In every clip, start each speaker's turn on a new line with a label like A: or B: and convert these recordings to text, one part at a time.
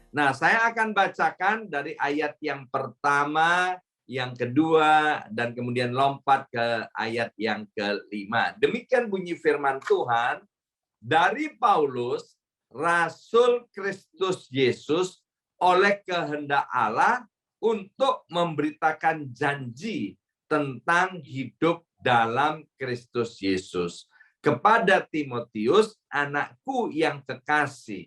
A: Nah, saya akan bacakan dari ayat yang pertama, yang kedua, dan kemudian lompat ke ayat yang kelima. Demikian bunyi firman Tuhan dari Paulus, Rasul Kristus Yesus oleh kehendak Allah untuk memberitakan janji tentang hidup dalam Kristus Yesus. Kepada Timotius, anakku yang kekasih,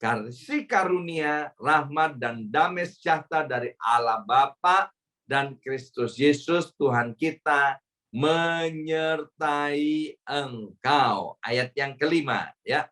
A: kasih karunia, rahmat, dan damai sejahtera dari Allah Bapa dan Kristus Yesus Tuhan kita menyertai engkau. Ayat yang kelima, ya.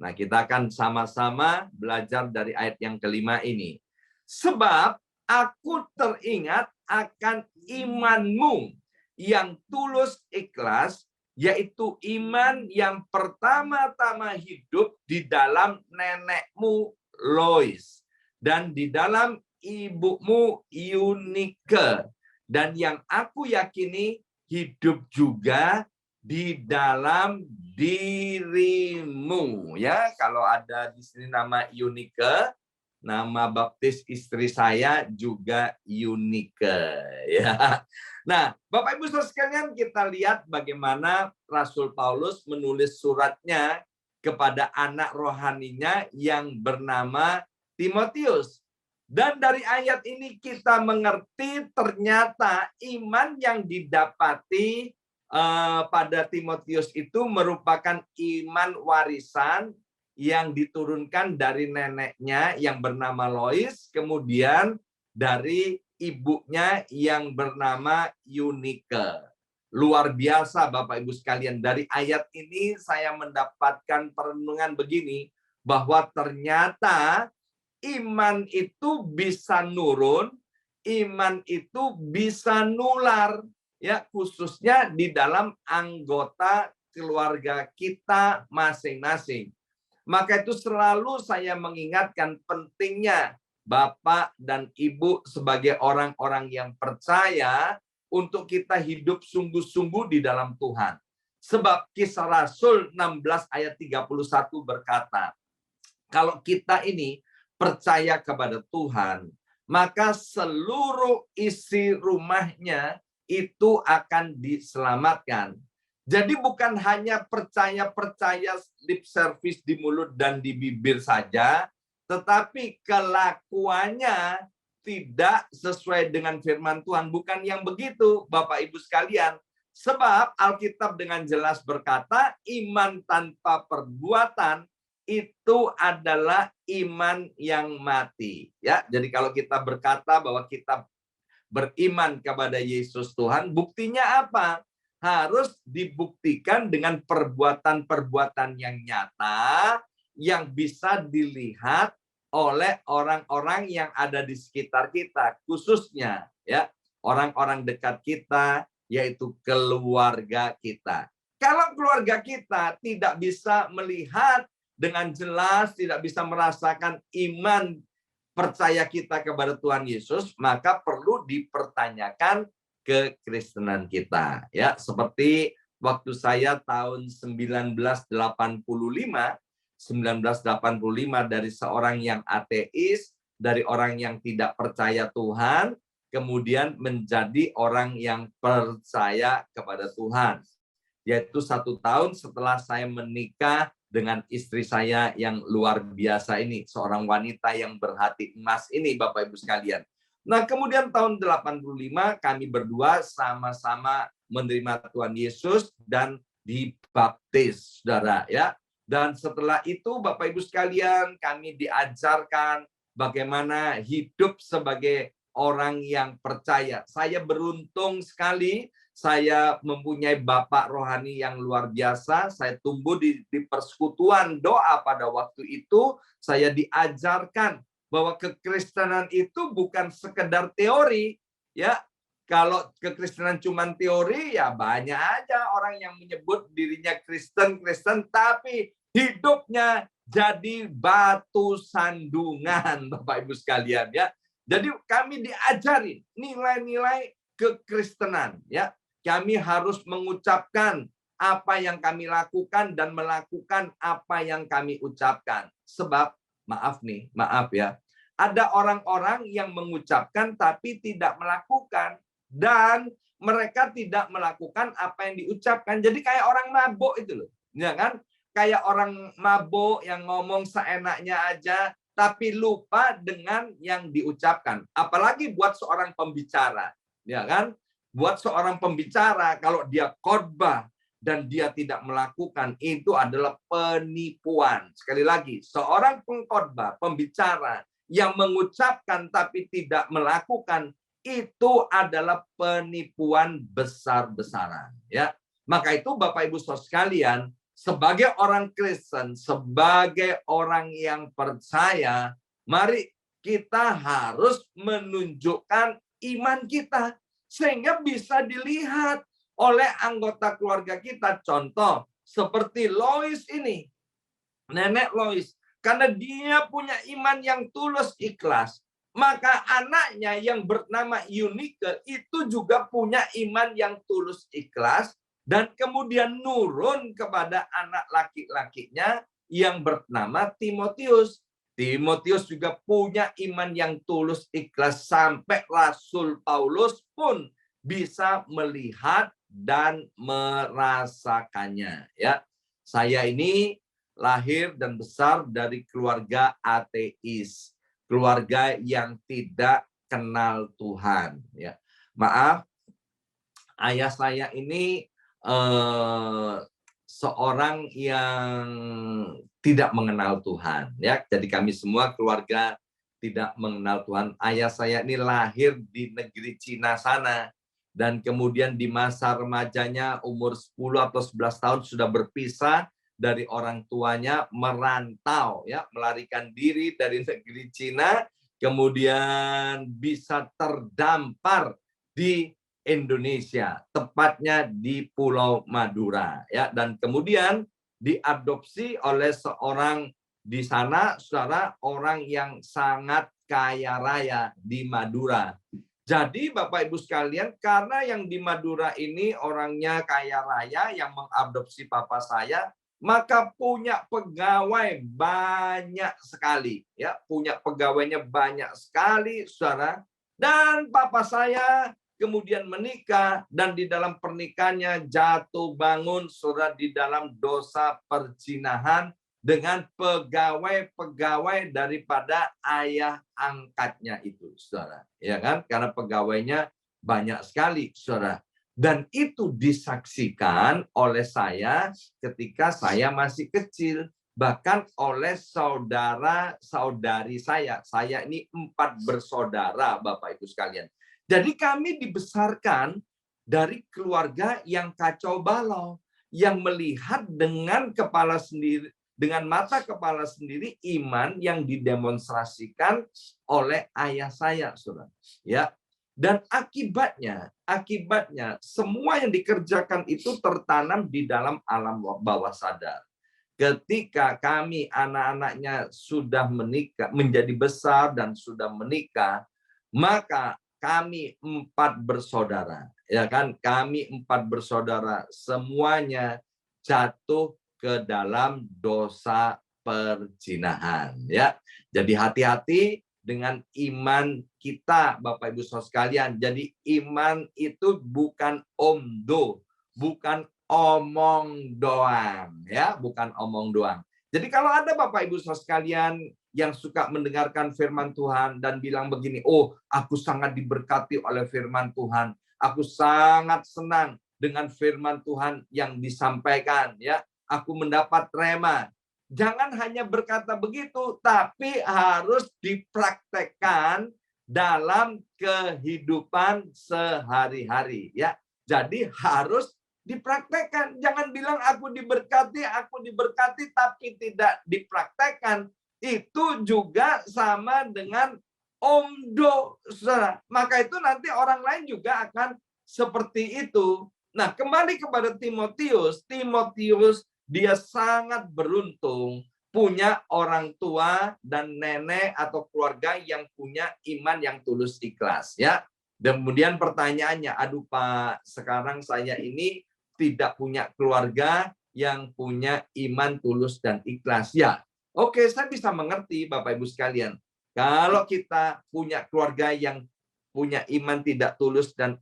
A: Nah, kita akan sama-sama belajar dari ayat yang kelima ini. Sebab aku teringat akan imanmu yang tulus ikhlas, yaitu iman yang pertama-tama hidup di dalam nenekmu Lois dan di dalam ibumu Eunike, dan yang aku yakini hidup juga di dalam dirimu. Ya, kalau ada di sini nama Eunike, nama baptis istri saya juga Eunike, ya. Nah, Bapak Ibu Saudara sekalian, kita lihat bagaimana Rasul Paulus menulis suratnya kepada anak rohaninya yang bernama Timotius. Dan dari ayat ini kita mengerti ternyata iman yang didapati pada Timotius itu merupakan iman warisan yang diturunkan dari neneknya yang bernama Lois, kemudian dari ibunya yang bernama Eunike. Luar biasa Bapak Ibu sekalian. Dari ayat ini saya mendapatkan perenungan begini, bahwa ternyata iman itu bisa nurun, iman itu bisa nular, ya, khususnya di dalam anggota keluarga kita masing-masing. Maka itu selalu saya mengingatkan pentingnya Bapak dan Ibu sebagai orang-orang yang percaya untuk kita hidup sungguh-sungguh di dalam Tuhan. Sebab Kisah Rasul 16 ayat 31 berkata, kalau kita ini percaya kepada Tuhan, maka seluruh isi rumahnya itu akan diselamatkan. Jadi bukan hanya percaya lip service di mulut dan di bibir saja, tetapi kelakuannya tidak sesuai dengan firman Tuhan. Bukan yang begitu, Bapak Ibu sekalian. Sebab Alkitab dengan jelas berkata, iman tanpa perbuatan itu adalah iman yang mati. Ya, jadi kalau kita berkata bahwa kita beriman kepada Yesus Tuhan, buktinya apa? Harus dibuktikan dengan perbuatan-perbuatan yang nyata yang bisa dilihat oleh orang-orang yang ada di sekitar kita, khususnya ya orang-orang dekat kita, yaitu keluarga kita. Kalau keluarga kita tidak bisa melihat dengan jelas, tidak bisa merasakan iman percaya kita kepada Tuhan Yesus, maka perlu dipertanyakan kekristenan kita. Ya, seperti waktu saya tahun 1985 dari seorang yang ateis, dari orang yang tidak percaya Tuhan, kemudian menjadi orang yang percaya kepada Tuhan. Yaitu 1 tahun setelah saya menikah dengan istri saya yang luar biasa ini, seorang wanita yang berhati emas ini, Bapak Ibu sekalian. Nah, kemudian tahun 85 kami berdua sama-sama menerima Tuhan Yesus dan dibaptis, Saudara, ya. Dan setelah itu Bapak Ibu sekalian, kami diajarkan bagaimana hidup sebagai orang yang percaya. Saya beruntung sekali, saya mempunyai bapak rohani yang luar biasa. Saya tumbuh di persekutuan doa pada waktu itu. Saya diajarkan bahwa kekristenan itu bukan sekedar teori. Ya, kalau kekristenan cuma teori, ya banyak aja orang yang menyebut dirinya Kristen, tapi hidupnya jadi batu sandungan, Bapak Ibu sekalian, ya. Jadi kami diajarin nilai-nilai kekristenan, ya. Kami harus mengucapkan apa yang kami lakukan dan melakukan apa yang kami ucapkan. Sebab maaf ya. Ada orang-orang yang mengucapkan tapi tidak melakukan. Dan mereka tidak melakukan apa yang diucapkan. Jadi kayak orang mabuk itu loh. Ya kan? Kayak orang mabuk yang ngomong seenaknya aja, tapi lupa dengan yang diucapkan. Apalagi buat seorang pembicara. Ya kan? Buat seorang pembicara, kalau dia khotbah dan dia tidak melakukan, itu adalah penipuan. Sekali lagi, seorang pengkhotbah, pembicara, yang mengucapkan tapi tidak melakukan, itu adalah penipuan besar-besaran, ya. Maka itu Bapak Ibu Saudara sekalian, sebagai orang Kristen, sebagai orang yang percaya, mari kita harus menunjukkan iman kita sehingga bisa dilihat oleh anggota keluarga kita. Contoh seperti Lois ini, Nenek Lois. Karena dia punya iman yang tulus ikhlas, maka anaknya yang bernama Eunike itu juga punya iman yang tulus ikhlas, dan kemudian nurun kepada anak laki-lakinya yang bernama Timotius. Timotius juga punya iman yang tulus ikhlas, sampai Rasul Paulus pun bisa melihat dan merasakannya. Ya, saya ini lahir dan besar dari keluarga ateis, keluarga yang tidak kenal Tuhan. Ya, maaf, ayah saya ini seorang yang tidak mengenal Tuhan. Ya, jadi kami semua keluarga tidak mengenal Tuhan. Ayah saya ini lahir di negeri Cina sana, dan kemudian di masa remajanya umur 10 atau 11 tahun sudah berpisah dari orang tuanya, merantau, ya, melarikan diri dari negeri Cina, kemudian bisa terdampar di Indonesia, tepatnya di Pulau Madura, ya, dan kemudian diadopsi oleh seorang di sana, saudara, orang yang sangat kaya raya di Madura. Jadi Bapak Ibu sekalian, karena yang di Madura ini orangnya kaya raya yang mengadopsi papa saya, maka punya pegawai banyak sekali, ya, punya pegawainya banyak sekali, saudara. Dan papa saya kemudian menikah, dan di dalam pernikahannya jatuh bangun, saudara, di dalam dosa perzinahan dengan pegawai-pegawai daripada ayah angkatnya itu, saudara, ya kan? Karena pegawainya banyak sekali, saudara. Dan itu disaksikan oleh saya ketika saya masih kecil, bahkan oleh saudara-saudari saya. Saya ini 4 bersaudara, Bapak Ibu sekalian. Jadi kami dibesarkan dari keluarga yang kacau balau, yang melihat dengan kepala sendiri, dengan mata kepala sendiri, iman yang didemonstrasikan oleh ayah saya, saudara. Ya. Dan akibatnya semua yang dikerjakan itu tertanam di dalam alam bawah sadar. Ketika kami anak-anaknya sudah menikah, menjadi besar dan sudah menikah, maka kami 4 bersaudara, ya kan? Kami 4 bersaudara, semuanya jatuh ke dalam dosa perzinahan, ya. Jadi hati-hati dengan iman kita, Bapak Ibu Saudara sekalian. Jadi iman itu bukan omdo, bukan omong doang, ya, bukan omong doang. Jadi kalau ada Bapak Ibu Saudara sekalian yang suka mendengarkan firman Tuhan dan bilang begini, "Oh, aku sangat diberkati oleh firman Tuhan. Aku sangat senang dengan firman Tuhan yang disampaikan, ya. Aku mendapat rema." Jangan hanya berkata begitu, tapi harus dipraktekkan dalam kehidupan sehari-hari, ya. Jadi harus dipraktekkan. Jangan bilang aku diberkati, tapi tidak dipraktekkan. Itu juga sama dengan omdo, saudara. Maka itu nanti orang lain juga akan seperti itu. Nah, kembali kepada Timotius. Timotius dia sangat beruntung punya orang tua dan nenek atau keluarga yang punya iman yang tulus ikhlas, ya. Kemudian pertanyaannya, aduh Pak, sekarang saya ini tidak punya keluarga yang punya iman tulus dan ikhlas. Ya, Oke, saya bisa mengerti Bapak Ibu sekalian. Kalau kita punya keluarga yang punya iman tidak tulus dan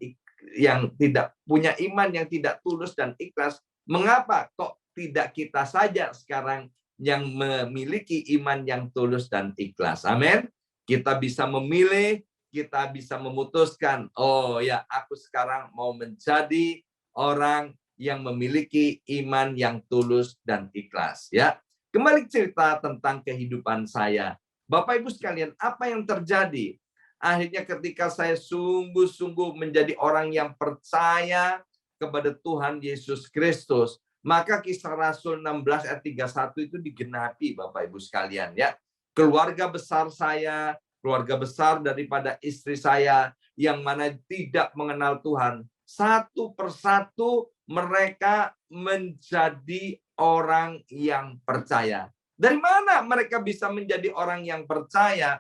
A: yang tidak punya iman yang tidak tulus dan ikhlas, mengapa kok tidak kita saja sekarang yang memiliki iman yang tulus dan ikhlas? Amin. Kita bisa memilih, kita bisa memutuskan, oh ya, aku sekarang mau menjadi orang yang memiliki iman yang tulus dan ikhlas, ya. Kembali cerita tentang kehidupan saya. Bapak Ibu sekalian, apa yang terjadi? Akhirnya ketika saya sungguh-sungguh menjadi orang yang percaya kepada Tuhan Yesus Kristus, maka Kisah Rasul 16 ayat 31 itu digenapi Bapak Ibu sekalian, ya. Keluarga besar saya, keluarga besar daripada istri saya yang mana tidak mengenal Tuhan, satu persatu mereka menjadi orang yang percaya. Dari mana mereka bisa menjadi orang yang percaya?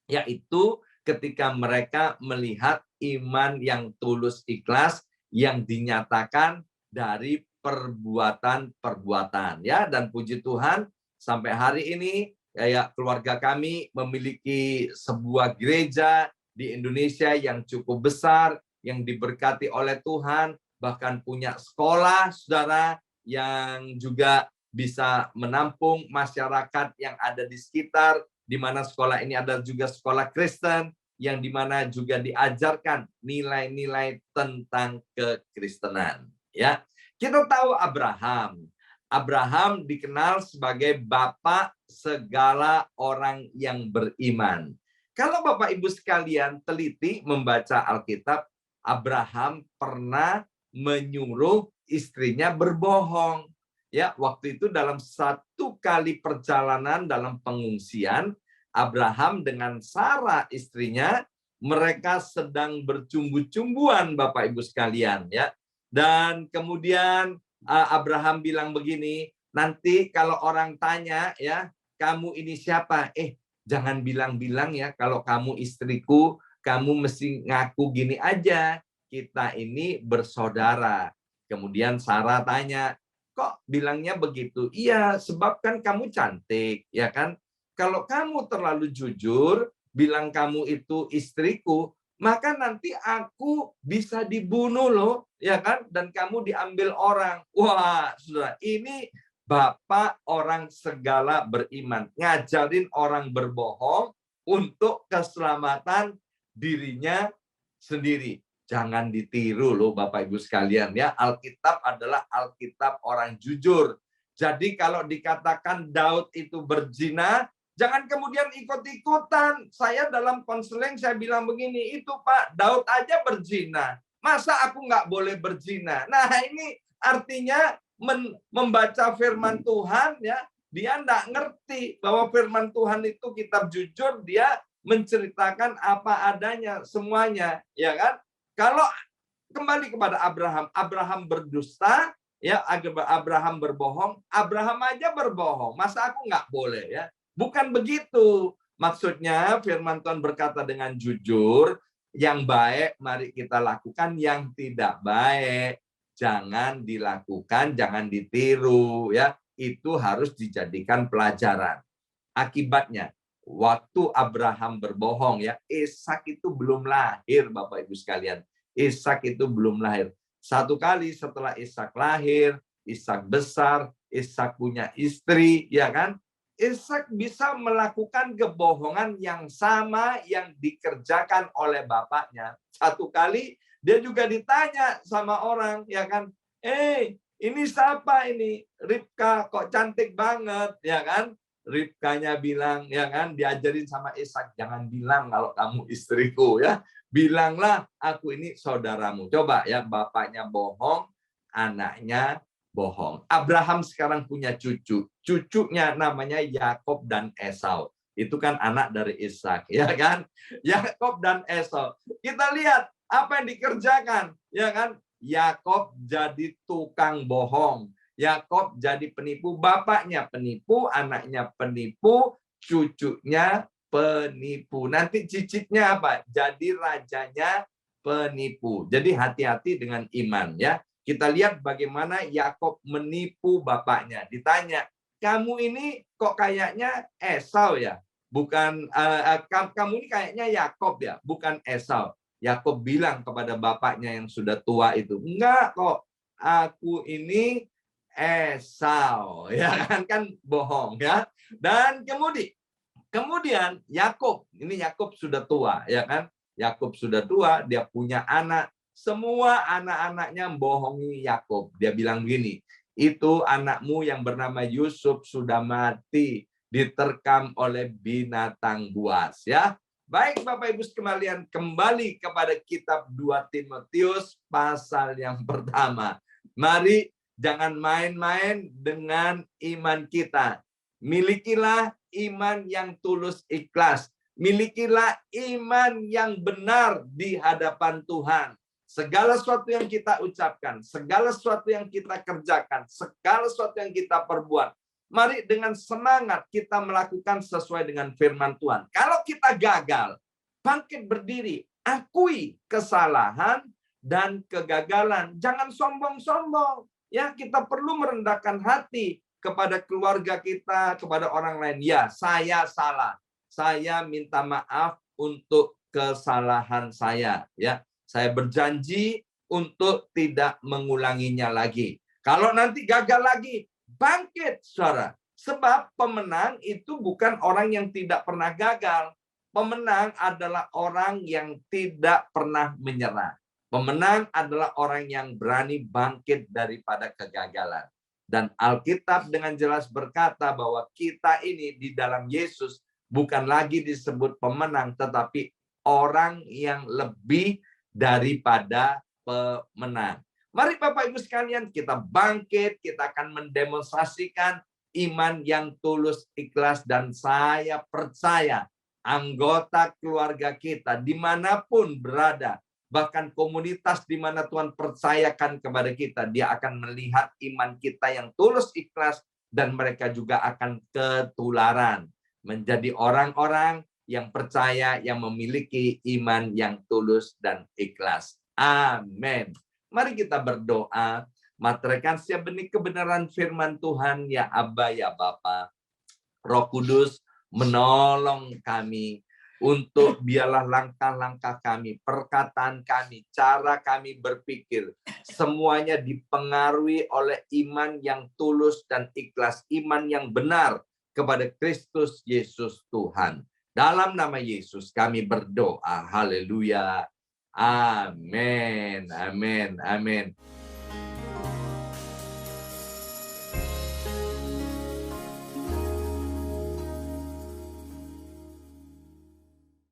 A: Yaitu ketika mereka melihat iman yang tulus ikhlas yang dinyatakan dari perbuatan-perbuatan, ya. Dan puji Tuhan sampai hari ini kayak keluarga kami memiliki sebuah gereja di Indonesia yang cukup besar, yang diberkati oleh Tuhan, bahkan punya sekolah, saudara, yang juga bisa menampung masyarakat yang ada di sekitar, di mana sekolah ini ada juga sekolah Kristen, yang di mana juga diajarkan nilai-nilai tentang kekristenan. Ya, kita tahu Abraham. Abraham dikenal sebagai bapak segala orang yang beriman. Kalau Bapak Ibu sekalian teliti membaca Alkitab, Abraham pernah menyuruh istrinya berbohong. Ya, waktu itu dalam satu kali perjalanan dalam pengungsian, Abraham dengan Sarah istrinya, mereka sedang bercumbu-cumbuan Bapak Ibu sekalian, ya. Dan kemudian Abraham bilang begini, nanti kalau orang tanya, ya, kamu ini siapa? Jangan bilang-bilang ya kalau kamu istriku, kamu mesti ngaku gini aja, kita ini bersaudara. Kemudian Sarah tanya, kok bilangnya begitu? Iya, sebab kan kamu cantik, ya kan? Kalau kamu terlalu jujur, bilang kamu itu istriku, maka nanti aku bisa dibunuh loh, ya kan? Dan kamu diambil orang. Wah, saudara, ini bapak orang segala beriman, ngajarin orang berbohong untuk keselamatan dirinya sendiri. Jangan ditiru loh Bapak Ibu sekalian, ya. Alkitab adalah Alkitab orang jujur. Jadi kalau dikatakan Daud itu berzina, jangan kemudian ikut-ikutan. Saya dalam konseling saya bilang begini, itu Pak, Daud aja berzina. Masa aku nggak boleh berzina? Nah, ini artinya membaca firman Tuhan, ya, dia nggak ngerti bahwa firman Tuhan itu kitab jujur, dia menceritakan apa adanya semuanya, ya kan? Kalau kembali kepada Abraham, Abraham berdusta, ya, Abraham berbohong, Abraham aja berbohong, masa aku nggak boleh, ya? Bukan begitu. Maksudnya firman Tuhan berkata dengan jujur, yang baik mari kita lakukan, yang tidak baik jangan dilakukan, jangan ditiru, ya. Itu harus dijadikan pelajaran. Akibatnya, waktu Abraham berbohong, ya, Ishak itu belum lahir, Bapak Ibu sekalian. Ishak itu belum lahir. Satu kali setelah Ishak lahir, Ishak besar, Ishak punya istri, ya kan? Ishak bisa melakukan kebohongan yang sama yang dikerjakan oleh bapaknya. Satu kali dia juga ditanya sama orang, ya kan? Ini siapa ini? Ribka, kok cantik banget, ya kan? Ribkanya bilang, ya kan, diajarin sama Ishak, jangan bilang kalau kamu istriku, ya. Bilanglah aku ini saudaramu. Coba ya, bapaknya bohong, anaknya bohong. Abraham sekarang punya cucu. Cucunya namanya Yakob dan Esau. Itu kan anak dari Ishak, ya kan? Yakob dan Esau. Kita lihat apa yang dikerjakan, ya kan? Yakob jadi tukang bohong. Yakob jadi penipu, bapaknya penipu, anaknya penipu, cucunya penipu. Nanti cicitnya apa? Jadi rajanya penipu. Jadi hati-hati dengan iman, ya. Kita lihat bagaimana Yakob menipu bapaknya. Ditanya, kamu ini kok kayaknya Esau ya, bukan kamu ini kayaknya Yakob ya, bukan Esau. Yakob bilang kepada bapaknya yang sudah tua itu, enggak kok, aku ini Esau, ya kan bohong ya. Dan kemudian Yakub, ini Yakub sudah tua, ya kan? Yakub sudah tua, dia punya anak, semua anak-anaknya bohongi Yakub. Dia bilang begini, itu anakmu yang bernama Yusuf sudah mati, diterkam oleh binatang buas, ya. Baik Bapak Ibu sekalian, kembali kepada kitab 2 Timotius pasal yang pertama. Mari jangan main-main dengan iman kita. Milikilah iman yang tulus ikhlas. Milikilah iman yang benar di hadapan Tuhan. Segala sesuatu yang kita ucapkan, segala sesuatu yang kita kerjakan, segala sesuatu yang kita perbuat, mari dengan semangat kita melakukan sesuai dengan firman Tuhan. Kalau kita gagal, bangkit berdiri, akui kesalahan dan kegagalan. Jangan sombong-sombong. Ya, kita perlu merendahkan hati kepada keluarga kita, kepada orang lain. Ya, saya salah. Saya minta maaf untuk kesalahan saya. Ya, saya berjanji untuk tidak mengulanginya lagi. Kalau nanti gagal lagi, bangkit, saudara. Sebab pemenang itu bukan orang yang tidak pernah gagal. Pemenang adalah orang yang tidak pernah menyerah. Pemenang adalah orang yang berani bangkit daripada kegagalan. Dan Alkitab dengan jelas berkata bahwa kita ini di dalam Yesus bukan lagi disebut pemenang, tetapi orang yang lebih daripada pemenang. Mari Bapak Ibu sekalian, kita bangkit, kita akan mendemonstrasikan iman yang tulus, ikhlas, dan saya percaya anggota keluarga kita dimanapun berada, bahkan komunitas di mana Tuhan percayakan kepada kita, dia akan melihat iman kita yang tulus, ikhlas, dan mereka juga akan ketularan menjadi orang-orang yang percaya, yang memiliki iman yang tulus dan ikhlas. Amin. Mari kita berdoa. Materaikan setiap benih kebenaran firman Tuhan, ya Aba, ya Bapa. Roh Kudus menolong kami untuk biarlah langkah-langkah kami, perkataan kami, cara kami berpikir, semuanya dipengaruhi oleh iman yang tulus dan ikhlas, iman yang benar kepada Kristus Yesus Tuhan. Dalam nama Yesus kami berdoa. Haleluya. Amin. Amin. Amin.